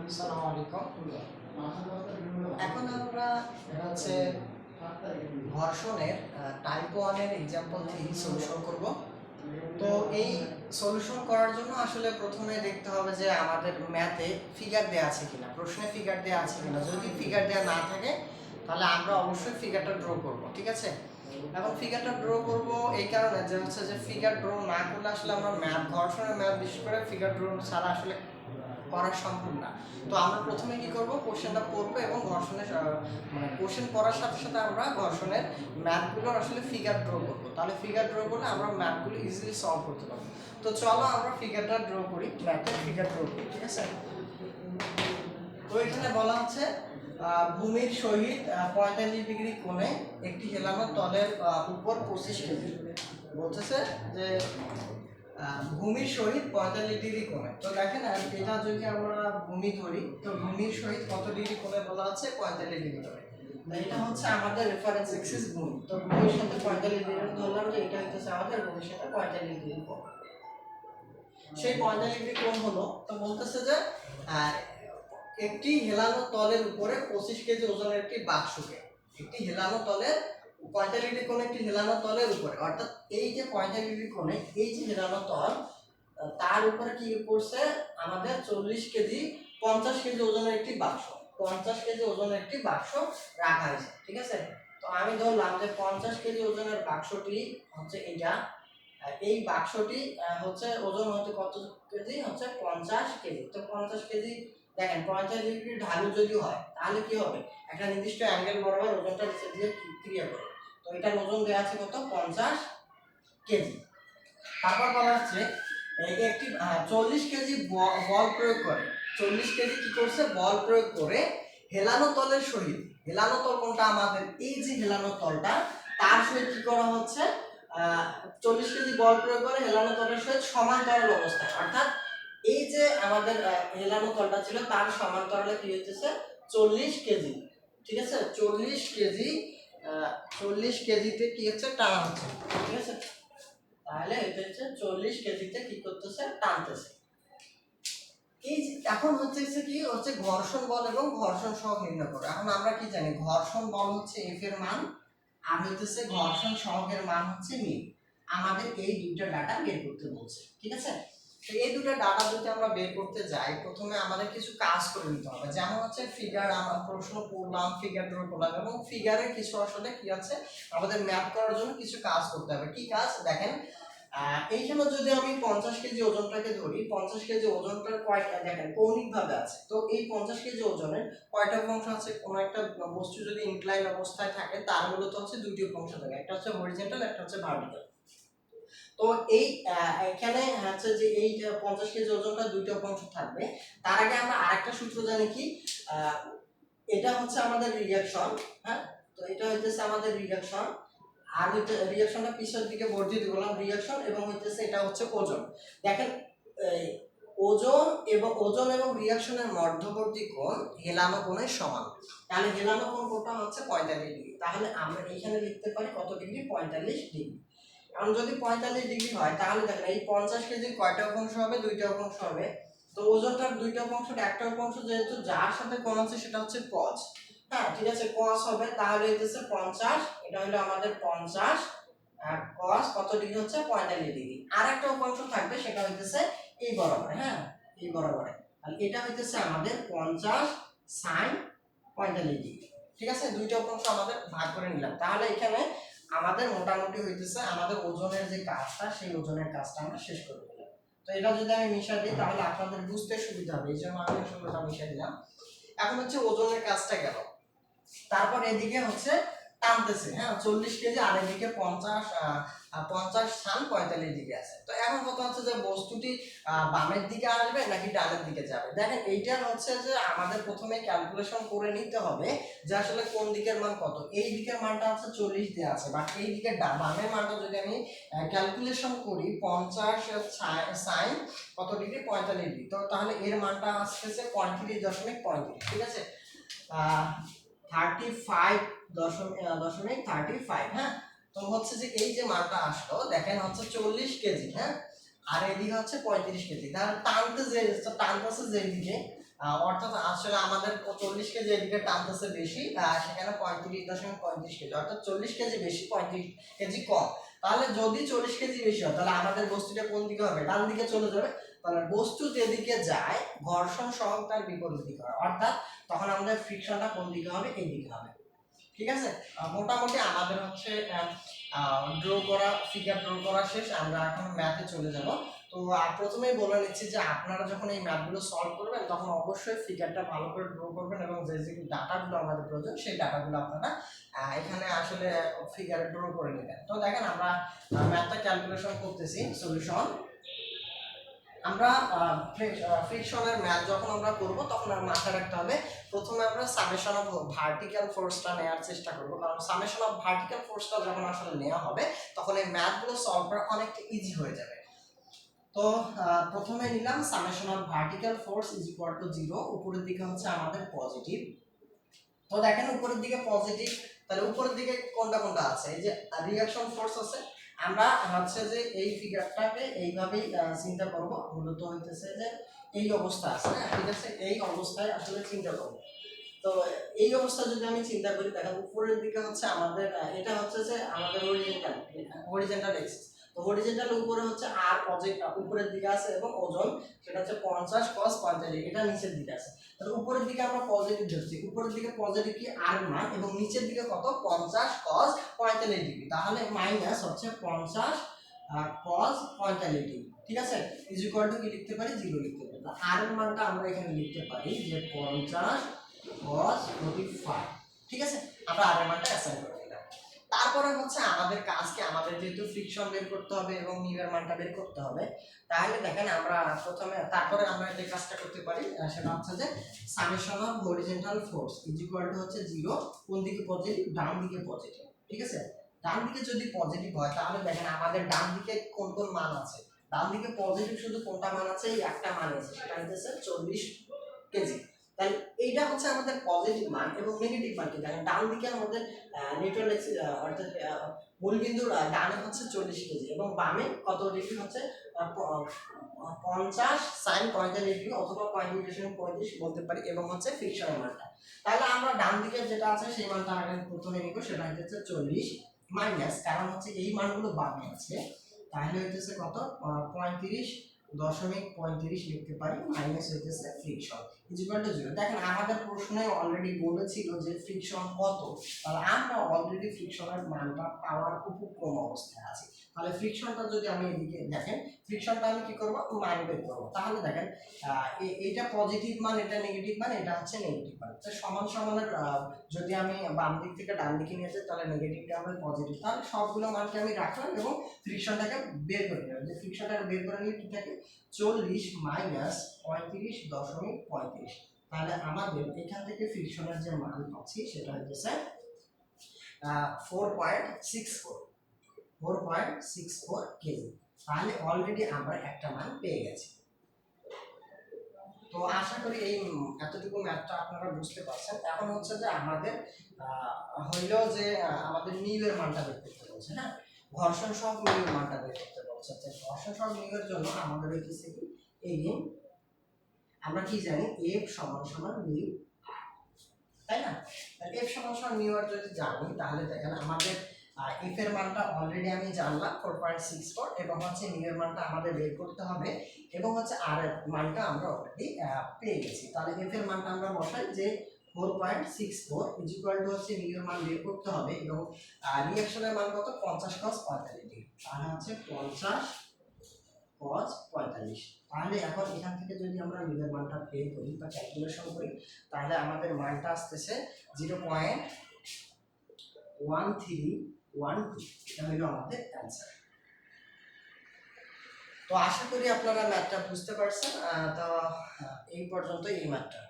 আসসালামু আলাইকুম। এখন আমরা হচ্ছে ঘর্ষণের টাইপ 1 এর एग्जांपल দিয়ে সলিউশন করব। তো এই সলিউশন করার জন্য আসলে প্রথমে দেখতে হবে যে আমাদের ম্যাথে ফিগার দেয়া আছে কিনা, প্রশ্নে ফিগার দেয়া আছে কিনা। যদি ফিগার দেয়া না থাকে তাহলে আমরা অবশ্যই ফিগারটা ড্র করব, ঠিক আছে? এখন ফিগারটা ড্র করব এই কারণে যে হচ্ছে যে ফিগার ড্র না করলে আসলে আমরা ম্যাথ, ঘর্ষণের ম্যাথ বিশেষ করে ফিগার ড্র ছাড়া আসলে করা সম্ভব না। তো আমরা প্রথমে কি করব, কোশ্চেনটা পড়বো এবং ঘর্ষণের মানে কোশ্চেন পড়ার সাথে সাথে আমরা ঘর্ষণের ম্যাথগুলো আসলে ফিগার ড্র করব। তাহলে ফিগার ড্র করলে আমরা ম্যাথগুলো ইজিলি সলভ করতে পারবো। তো চলো আমরা ফিগারটা ড্র করি, ম্যাথের ফিগার ড্র করি, ঠিক আছে? তো এখানে বলা হচ্ছে ভূমির সহিত 45 ডিগ্রি কোণে একটি হেলানো তলের উপর 25 কেজি বলতেছে যে ভূমির সহিত 45 ডিগ্রি কোণে। তো দেখেন এটা যদি আমরা ভূমি ধরি তো ভূমির সহিত কত ডিগ্রি কোণে বলা আছে? 45 ডিগ্রি কোণে। তো এটা হচ্ছে আমাদের রেফারেন্স এক্সিস ভূমি। তো ভূমির সাথে 45 ডিগ্রি ধরলাম যে এটা হচ্ছে আমাদের ভূমির সাথে 45 ডিগ্রি কোণ। সেই 45 ডিগ্রি কোণ হলো, তো বলতেছে যে একটি হেলানো তলের উপরে 25 কেজি ওজনের একটি বাক্সকে, একটি হেলানো তলের 45 ডিগ্রি কোণে একটি হেলানো তলের উপরে, অর্থাৎ এই যে 45 ডিগ্রি কোণে এই যে হেলানো তল তার উপরে কি করছে আমাদের 40 কেজি 50 কেজি ওজনের একটি বাক্স, 50 কেজি ওজনের একটি বাক্স রাখা হয়েছে, ঠিক আছে? তো আমি ধরলাম যে 50 কেজি ওজনের বাক্সটি হচ্ছে এটা, এই বাক্সটি হচ্ছে ওজন হচ্ছে কত কেজি? হচ্ছে 50 কেজি। তো 50 কেজি দেখেন 50 ডিগ্রি ঢালু যদি হয় তাহলে কি হবে? একটা নির্দিষ্ট অ্যাঙ্গেল বরাবর ওজনটা নিচে দিয়ে ক্রিয়া করে। তো এটার ওজন দেওয়া আছে কত? 50 কেজি। তারপর বলা হচ্ছে একটি 40 কেজি বল প্রয়োগ করে, 40 কেজি কি করছে? বল প্রয়োগ করে হেলানো তলের সহিত, হেলানো তল কোনটা? আমাদের এই যে হেলানো তলটা, তার সহিত কি করা হচ্ছে? 40 কেজি বল প্রয়োগ করে হেলানো তলের সহিত সমান্তরাল অবস্থায়, অর্থাৎ এই যে আমাদের হেলানো তলটা ছিল তার সমান্তরালে কি হইতেছে? 40 কেজি, ঠিক আছে? 40 কেজি 40 কেজিতে কি হচ্ছে? টানা হচ্ছে, ঠিক আছে? তাহলে এটা হচ্ছে 40 কেজিতে কি করতেছে? টানতেছে। এই এখন হচ্ছে কি হচ্ছে ঘর্ষণ বল এবং ঘর্ষণ সহগ নির্ণয় করো। এখন আমরা কি জানি? ঘর্ষণ বল হচ্ছে F এর মান আর হইতেছে ঘর্ষণ সহগের মান হচ্ছে মি। আমাদের এই দুটো ডাটা বের করতে বলছে, ঠিক আছে? তো এই দুটো ডাটা যদি আমরা বের করতে যাই, প্রথমে আমাদের কিছু কাজ করে নিতে হবে। যেমন হচ্ছে ফিগার, আমরা প্রশ্ন পড়লাম, ফিগার ড্র করলাম এবং ফিগারের কিছু আসলে কি আছে আমাদের ম্যাপ করার জন্য কিছু কাজ করতে হবে। কি কাজ? দেখেন এইখানে যদি আমি 50 কেজি ওজনটাকে ধরি, 50 কেজি ওজনটার কয়টা দেখেন কৌণিক ভাবে আছে। তো এই 50 কেজি ওজনের কয়টা অংশ আছে? কোন একটা বস্তু যদি ইনক্লাইন অবস্থায় থাকে তার মূলত হচ্ছে দুটি অংশ থাকে, একটা হচ্ছে হরিজন্টাল, একটা হচ্ছে ভার্টিক্যাল। তো এই এখানে হচ্ছে যে এই 50 কেজি ওজনটা দুইটা অংশ থাকবে। তার আগে আমরা আরেকটা সূত্র জানি কি, এটা হচ্ছে আমাদের রিঅ্যাকশন, হ্যাঁ? তো এটা হচ্ছে আমাদের রিঅ্যাকশন, আর হচ্ছে রিঅ্যাকশনটা পিছের দিকে বর্ধিত করলাম রিঅ্যাকশন, এবং হচ্ছে এটা হচ্ছে ওজন। দেখেন ওজন এবং রিঅ্যাকশনের মধ্যবর্তী কোণ হেলানো কোণের সমান। তাহলে হেলানো কোণ কোনটা হচ্ছে 45 ডিগ্রি। তাহলে আমরা এইখানে লিখতে পারি কত ডিগ্রি? 45 ডিগ্রি। এখন যদি 45 ডিগ্রি হয় তাহলে দেখেন এই 50 কেজির কয়টা অংশ হবে? দুইটা অংশ হবে। তো ওজনটার দুইটা অংশের একটা অংশ যেহেতু যার সাথে কোণ আছে সেটা হচ্ছে cos, হ্যাঁ ঠিক আছে, cos হবে। তাহলে হইতেছে 50, এটা হলো আমাদের 50 আর cos কত ডিগ্রি হচ্ছে? 45 ডিগ্রি। আরেকটা অংশ থাকবে সেটা হইতেছে এই বরাবর, হ্যাঁ এই বরাবরে। তাহলে এটা হইতেছে আমাদের 50 sin 45 ডিগ্রি, ঠিক আছে? দুইটা অংশ আমাদের ভাগ করে নিলাম। তাহলে এখানে আমাদের মোটামুটি হইতেছে আমাদের ওজনের যে কাজটা, সেই ওজনের কাজটা আমরা শেষ করে দিলাম। তো এটা যদি আমি মিশাই দিই তাহলে আপনাদের বুঝতে সুবিধা হবে, এই জন্য আমি আসলে এটা মিশাই দিলাম। এখন হচ্ছে ওজনের কাজটা গেল, তারপর এদিকে হচ্ছে টানতেছে, হ্যাঁ 40 কেজি, আর এদিকে 50 সান 45 ডিগ্রি আছে। তো এখন কথা হচ্ছে যে বস্তুটি বামের দিকে আসবে নাকি ডানের দিকে যাবে। দেখেন এইটা হচ্ছে যে আমাদের প্রথমে ক্যালকুলেশন করে নিতে হবে যে আসলে কোন দিকের মান কত। এই দিকের মানটা হচ্ছে 40 দেওয়া আছে, বাট এই দিকের বামের মানটা যদি আমি ক্যালকুলেশন করি 50 সাইন কত ডিগ্রি? 45 ডিগ্রি। তো তাহলে এর মানটা আসছে 35.35, ঠিক আছে? 35.35, হ্যাঁ। তো হচ্ছে যে এই যে মানটা আসলো দেখেন হচ্ছে 40 কেজি, হ্যাঁ, আর এদিকে হচ্ছে 35 কেজি। তাহলে টানতেছে যে দিকে অর্থাৎ আসলে আমাদের 40 কেজি এদিকে টানতেছে বেশি, সেখানে 35.35 কেজি, অর্থাৎ 40 কেজি বেশি 35 কেজি কম। তাহলে যদি 40 কেজি বেশি হয় তাহলে আমাদের বস্তুটা কোন দিকে হবে, ডান দিকে চলে যাবে। তাহলে বস্তু যেদিকে যায় ঘর্ষণ সহগ তার বিপরীত দিকে হয়, অর্থাৎ তখন আমাদের ফ্রিকশনটা কোন দিকে হবে, এই দিকে হবে। ঠিক আছে, মোটামুটি আমাদের হচ্ছে ড্র করা, ফিগার ড্র করা শেষ। আমরা এখন ম্যাথে চলে যাব। তো প্রথমেই বলে নিচ্ছি যে আপনারা যখন এই ম্যাথগুলো সলভ করবেন তখন অবশ্যই ফিগারটা ভালো করে ড্র করবেন এবং যে যে ডাটাগুলো আমাদের প্রয়োজন সেই ডাটাগুলো আপনারা এখানে আসলে ফিগারে ড্র করে নেবেন। তো দেখেন আমরা ম্যাথটা ক্যালকুলেশন করতেছি। সলিউশন, আমরা ফ্রিকশনের ম্যাথ যখন আমরা করব তখন আমরা মাথায় রাখতে হবে প্রথমে আমরা সামেশন অফ ভার্টিক্যাল ফোর্সটা নেওয়ার চেষ্টা করব, কারণ সামেশন অফ ভার্টিক্যাল ফোর্সটা যখন আসলে নেওয়া হবে তখন এই ম্যাথগুলো সলভ করা অনেকটা ইজি হয়ে যাবে। তো প্রথমে নিলাম summation of vertical force is equal to 0, উপরের দিকে হচ্ছে আমাদের পজিটিভ। তো দেখেন উপরের দিকে পজিটিভ, তাহলে উপরের দিকে কোনটা কোনটা আছে, এই যে রিঅ্যাকশন ফোর্স আছে। আমরা হচ্ছে যে এই ফিগারটাকে এইভাবেই চিন্তা করব, মূলত হইতেছে যে এই অবস্থা আছে, হ্যাঁ ঠিক আছে, এই অবস্থায় আসলে চিন্তা করব। তো এই অবস্থা যদি আমি চিন্তা করি, দেখেন উপরের দিকে হচ্ছে আমাদের এটা হচ্ছে যে আমাদের হরিজন্টাল এক্সিস। তো হরিজন্টাল উপরে হচ্ছে আর পজিটিভ উপরের দিকে আছে এবং ওজন সেটা হচ্ছে 50 cos 45, এটা নিচের দিকে আছে। তাহলে উপরের দিকে আমরা পজিটিভ ধরছি, উপরের দিকে পজিটিভ কি আর মান, এবং নিচের দিকে কত 50 cos 45 ডিগ্রি, তাহলে মাইনাস হচ্ছে 50 cos 45 ডিগ্রি। ঠিক আছে, ইজ ইকুয়াল টু কি লিখতে পারি, 0 লিখতে পারি। আর এর মানটা আমরা এখানে লিখতে পারি যে 50 cos 45। ঠিক আছে, আমরা আর এর মানটা অ্যাসাইন করে দিলাম। তারপরে হচ্ছে আমাদের কাজকে, আমাদের যেহেতু ফ্রিকশন বের করতে হবে এবং নিউ এর মানটা বের করতে হবে, তাহলে দেখেন আমরা প্রথমে তারপরে আমরা যে কাজটা করতে পারি সেটা হচ্ছে যে summation of horizontal force is equal to হচ্ছে 0, কোন দিকে পজিটিভ, ডান দিকে পজিটিভ। ঠিক আছে, ডান দিকে যদি পজিটিভ হয় তাহলে দেখেন আমাদের ডান দিকে কোন কোন মান আছে, ডান দিকে পজিটিভ শুধু কোনটা মান আছে, এই একটা মান আছে, সেটা হচ্ছে 40 কেজি। তাহলে এইটা হচ্ছে আমাদের পজিটিভ মান, এবং নেগেটিভ মান কি দেখেন ডান দিকে আমাদের নিউট্রাল অর্থাৎ মূলবিন্দুর ডানে হচ্ছে 40 কেজি এবং বামে কত ডিগ্রি হচ্ছে 50 sin 45 ডিগ্রি অথবা 35 বলতে পারি, এবং হচ্ছে ফ্রিকশনের মানটা। তাহলে আমরা ডান দিকে যেটা আছে সেই মানটা আগে প্রথমে নিব, সেটা হচ্ছে 40 মাইনাস, কারণ হচ্ছে এই মানগুলো বামে আছে, তাহলে হইতেছে কত 35.35 লিখতে পারি, মাইনাস হইতেছে ফ্রিকশন ইজ ইকুয়াল টু 0। দেখেন আমাদের প্রশ্নে অলরেডি বলেছিল যে ফ্রিকশন কত, তাহলে আমরা অলরেডি ফ্রিকশনের মানটা পাওয়ার উপক্রম অবস্থায় আছি। তাহলে ফ্রিকশনটা যদি আমি এদিকে দেখেন, ফ্রিকশনটা আমি কি করব, মান বের করব। তাহলে দেখেন এটা পজিটিভ মান, এটা নেগেটিভ মান, এটা হচ্ছে নেগেটিভ মান। তো সমান সমানের যদি আমি বাম দিক থেকে ডান দিকে নিয়ে যাই তাহলে নেগেটিভটা হবে পজিটিভ, তাহলে সবগুলো মানকে আমি রাখলাম এবং ফ্রিকশনটাকে বের করে নিলাম। যে ফ্রিকশনটাকে বের করে নিলে কি থাকে 40 মাইনাস 35.35, তাহলে আমাদের এখান থেকে ফ্রিকশনের যে মান পাচ্ছি সেটা হচ্ছে 4.64 কেজি। তাহলে অলরেডি আমরা একটা মান পেয়ে গেছি। তো আশা করি এই এতটুকু ম্যাথটা আপনারা বুঝতে পারছেন। এখন হচ্ছে যে আমাদের হইলো যে আমাদের নিউয়ের মানটা বের করতে বলছে, হ্যাঁ ঘর্ষণ সহগ নিউয়ের মানটা বের করতে বলছে। ঘর্ষণ সহগ নিউয়ের জন্য আমাদের হইতেছে কি এই আমরা কি জানি F সমান সমান মিউ, তাই না? F সমান সমান মিউ আর যদি জানি তাহলে দেখেন আমাদের F এর মানটা অলরেডি আমি জানলাম 4.64, এবং হচ্ছে মিউ এর মানটা আমাদের বের করতে হবে, এবং হচ্ছে আর এর মানটা আমরা অলরেডি পেয়ে গেছি। তাহলে F এর মানটা আমরা বসাই যে 4.64 ইজ ইকুয়াল টু হচ্ছে মিউ এর মান বের করতে হবে, এবং রিঅ্যাকশনের মান কত 50 cos 45 ডিগ্রি, তাহলে হচ্ছে 50 cos 45। তাহলে এখন এখান থেকে যদি আমরা মিউর মানটা বের করি বা ক্যালকুলেশন করি তাহলে আমাদের মানটা আসতেছে 0.1312, এটা হলো আমাদের অ্যানসার। তো আশা করি আপনারা ম্যাথটা বুঝতে পারছেন। তো এই পর্যন্ত এই ম্যাথটা।